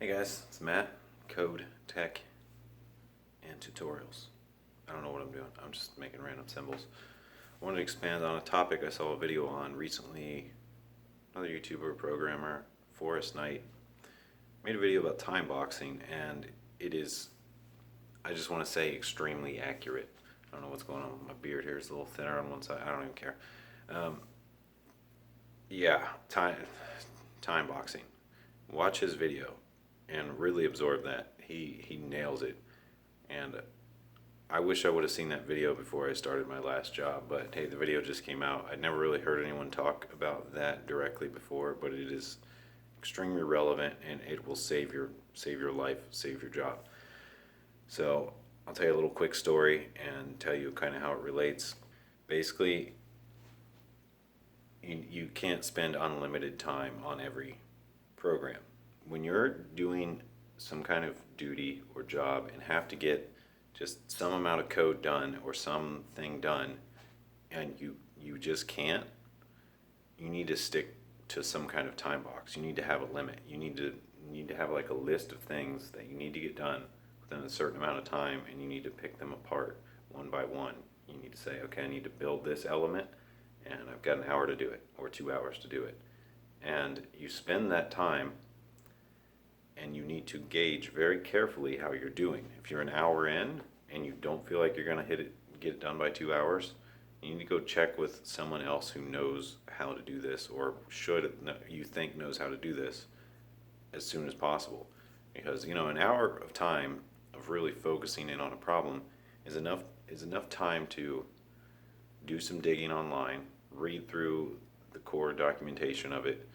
Hey guys, it's Matt, Code, Tech, and Tutorials. I don't know what I'm doing, I'm just making random symbols. I wanted to expand on a topic I saw a video on recently. Another YouTuber programmer, Forrest Knight, made a video about time boxing, and it is, I just want to say, extremely accurate. I don't know what's going on with my beard here, it's a little thinner on one side, I don't even care. Um, yeah, time boxing. Watch his video and really absorb that. He nails it. And I wish I would have seen that video before I started my last job, but hey, the video just came out. I'd never really heard anyone talk about that directly before, but it is extremely relevant and it will save your life, save your job. So I'll tell you a little quick story and tell you kind of how it relates. Basically, you can't spend unlimited time on every program. When you're doing some kind of duty or job and have to get just some amount of code done or something done and you just can't, you need to stick to some kind of time box. You need to have a limit. You need to have like a list of things that you need to get done within a certain amount of time, and you need to pick them apart one by one. You need to say, okay, I need to build this element and I've got an hour to do it or 2 hours to do it. And you spend that time and you need to gauge very carefully how you're doing. If you're an hour in and you don't feel like you're going to get it done by 2 hours, you need to go check with someone else who knows how to do this, or you think knows how to do this, as soon as possible. Because an hour of time of really focusing in on a problem is enough time to do some digging online, read through the core documentation of it,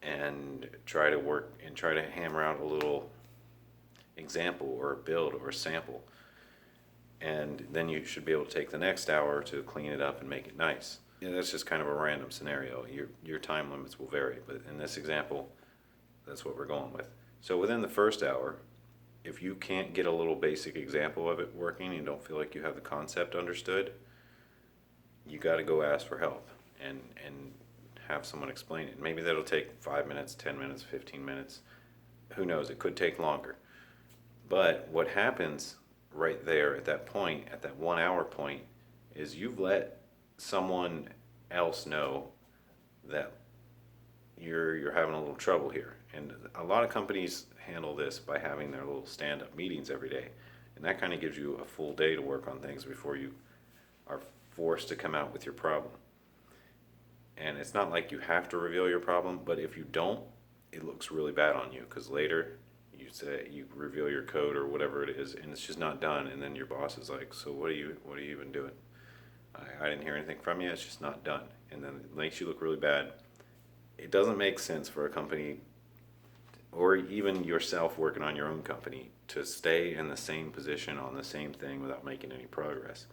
and try to hammer out a little example or a build or a sample. And then you should be able to take the next hour to clean it up and make it nice. That's just kind of a random scenario. Your time limits will vary, but in this example, that's what we're going with. So within the first hour, if you can't get a little basic example of it working and don't feel like you have the concept understood, you got to go ask for help and have someone explain it. Maybe that'll take 5 minutes, 10 minutes, 15 minutes. Who knows? It could take longer. But what happens right there at that point, at that 1 hour point, is you've let someone else know that you're having a little trouble here. And a lot of companies handle this by having their little stand-up meetings every day. And that kind of gives you a full day to work on things before you are forced to come out with your problem. And it's not like you have to reveal your problem, but if you don't, it looks really bad on you, because later you reveal your code or whatever it is and it's just not done, and then your boss is like, so what are you even doing? I didn't hear anything from you, it's just not done. And then it makes you look really bad. It doesn't make sense for a company, or even yourself working on your own company, to stay in the same position on the same thing without making any progress.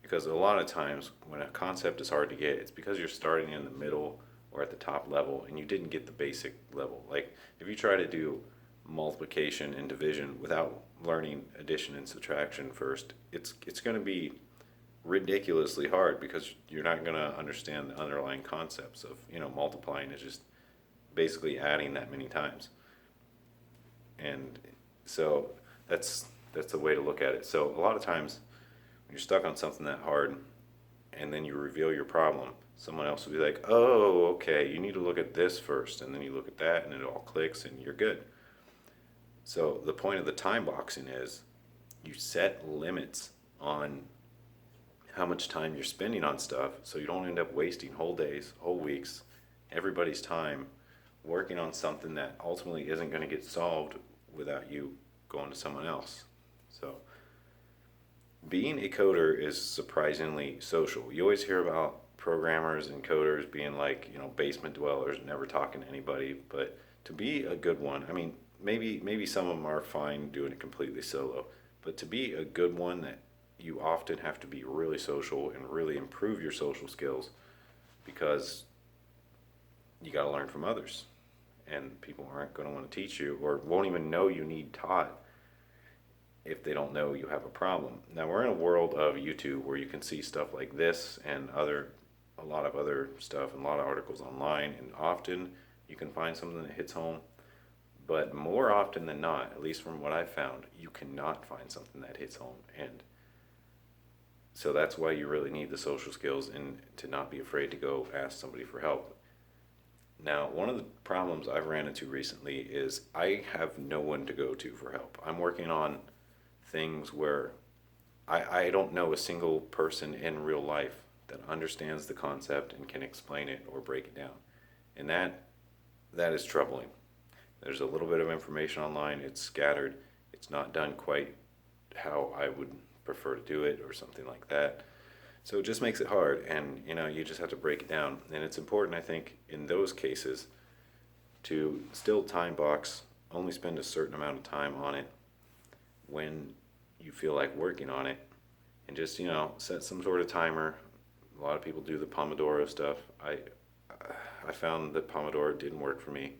Because a lot of times when a concept is hard to get, it's because you're starting in the middle or at the top level and you didn't get the basic level. Like if you try to do multiplication and division without learning addition and subtraction first, it's going to be ridiculously hard, because you're not going to understand the underlying concepts of, multiplying is just basically adding that many times. And so that's the way to look at it. So a lot of times when you're stuck on something that hard and then you reveal your problem, someone else will be like, oh, okay, you need to look at this first, and then you look at that and it all clicks and you're good. So the point of the time boxing is you set limits on how much time you're spending on stuff, so you don't end up wasting whole days, whole weeks, everybody's time working on something that ultimately isn't going to get solved without you going to someone else. So being a coder is surprisingly social. You always hear about programmers and coders being like, basement dwellers, never talking to anybody. But to be a good one, I mean, maybe some of them are fine doing it completely solo. But to be a good one, that you often have to be really social and really improve your social skills, because you got to learn from others. And people aren't going to want to teach you, or won't even know you need taught, if they don't know you have a problem. Now we're in a world of YouTube where you can see stuff like this and a lot of other stuff and a lot of articles online, and often you can find something that hits home, But more often than not, at least from what I've found, you cannot find something that hits home. And so that's why you really need the social skills and to not be afraid to go ask somebody for help. Now, one of the problems I've ran into recently is I have no one to go to for help. I'm working on things where I don't know a single person in real life that understands the concept and can explain it or break it down. And that is troubling. There's a little bit of information online, it's scattered, it's not done quite how I would prefer to do it or something like that. So it just makes it hard, and you just have to break it down. And it's important, I think, in those cases to still time box, only spend a certain amount of time on it when you feel like working on it, and just set some sort of timer. A lot of people do the Pomodoro stuff. I found that Pomodoro didn't work for me.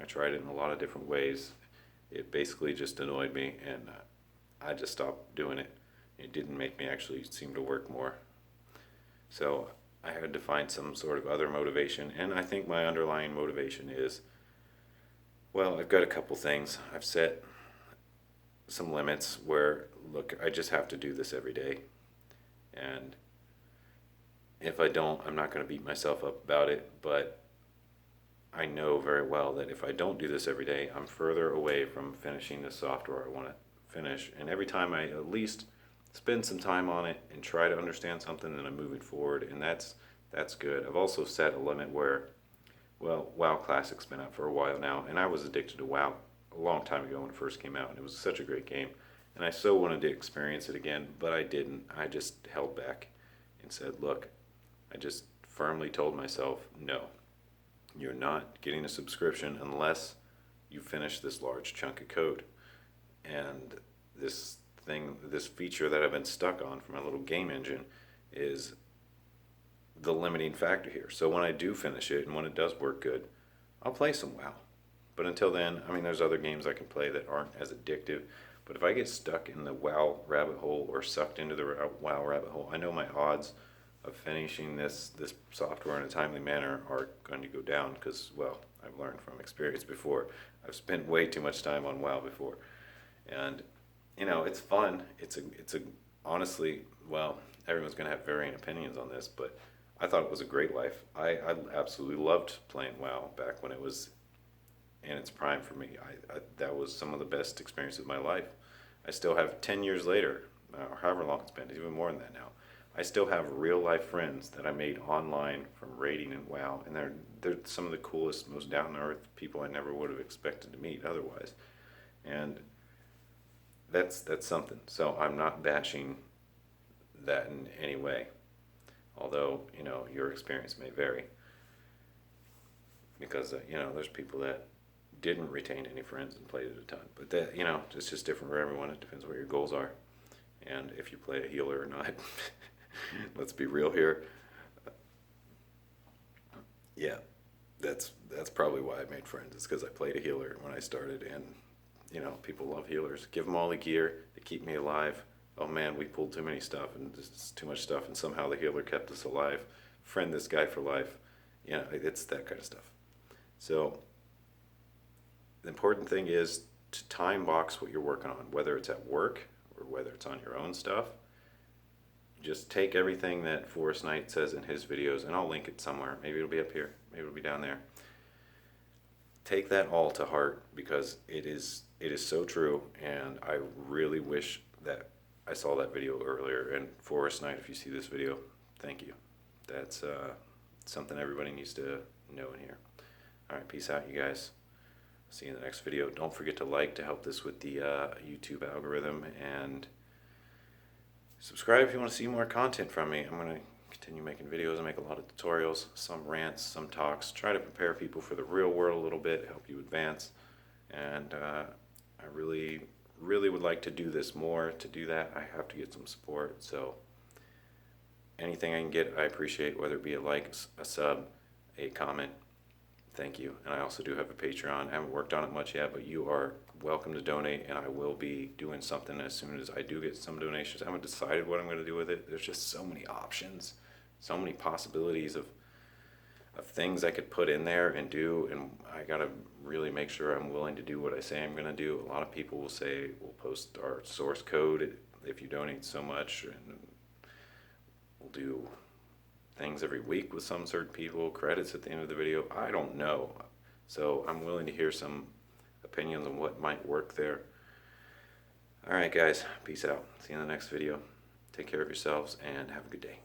I tried it in a lot of different ways. It basically just annoyed me, and I just stopped doing it. It didn't make me actually seem to work more. So I had to find some sort of other motivation, and I think my underlying motivation is, well, I've got a couple things. I've set some limits where, look, I just have to do this every day, and if I don't, I'm not going to beat myself up about it, but I know very well that if I don't do this every day, I'm further away from finishing the software I want to finish. And every time I at least spend some time on it and try to understand something, then I'm moving forward, and that's good. I've also set a limit where, well, WoW Classic's been out for a while now, and I was addicted to WoW a long time ago when it first came out, and it was such a great game, and I so wanted to experience it again, but I didn't. I just held back and said, look, I just firmly told myself, no, you're not getting a subscription unless you finish this large chunk of code. And this feature that I've been stuck on for my little game engine is the limiting factor here. So when I do finish it and when it does work good, I'll play some WoW. But until then, there's other games I can play that aren't as addictive. But if I get stuck in the WoW rabbit hole or sucked into the WoW rabbit hole, I know my odds of finishing this software in a timely manner are going to go down because, well, I've learned from experience before. I've spent way too much time on WoW before. And it's fun. It's a honestly, well, everyone's going to have varying opinions on this, but I thought it was a great life. I absolutely loved playing WoW back when it was in its prime for me. That was some of the best experiences of my life. I still have 10 years later, or however long it's been, even more than that now, I still have real life friends that I made online from raiding in WoW, and they're some of the coolest, most down to earth people I never would have expected to meet otherwise. And that's something. So I'm not bashing that in any way, although your experience may vary, because there's people that didn't retain any friends and played it a ton, but that it's just different for everyone. It depends what your goals are and if you play a healer or not. Let's be real here. Yeah, that's probably why I made friends. It's because I played a healer when I started, and people love healers. Give them all the gear. They keep me alive. Oh man, we pulled too many stuff and just too much stuff, and somehow the healer kept us alive. Friend this guy for life. It's that kind of stuff. So the important thing is to time box what you're working on, whether it's at work or whether it's on your own stuff. Just take everything that Forrest Knight says in his videos, and I'll link it somewhere. Maybe it'll be up here. Maybe it'll be down there. Take that all to heart, because it is so true, and I really wish that I saw that video earlier. And Forrest Knight, if you see this video, thank you. That's something everybody needs to know in here. All right, peace out, you guys. See you in the next video. Don't forget to like to help this with the YouTube algorithm, and subscribe if you want to see more content from me. I'm going to continue making videos. I make a lot of tutorials, some rants, some talks, try to prepare people for the real world a little bit, help you advance. And I really, really would like to do this more. To do that, I have to get some support. So anything I can get, I appreciate, whether it be a like, a sub, a comment. Thank you. And I also do have a Patreon. I haven't worked on it much yet, but you are welcome to donate, and I will be doing something as soon as I do get some donations. I haven't decided what I'm going to do with it. There's just so many options, so many possibilities of things I could put in there and do, and I got to really make sure I'm willing to do what I say I'm going to do. A lot of people will say, we'll post our source code if you donate so much, and we'll do things every week with some certain people, credits at the end of the video. I don't know. So I'm willing to hear some opinions on what might work there. All right, guys, peace out. See you in the next video. Take care of yourselves and have a good day.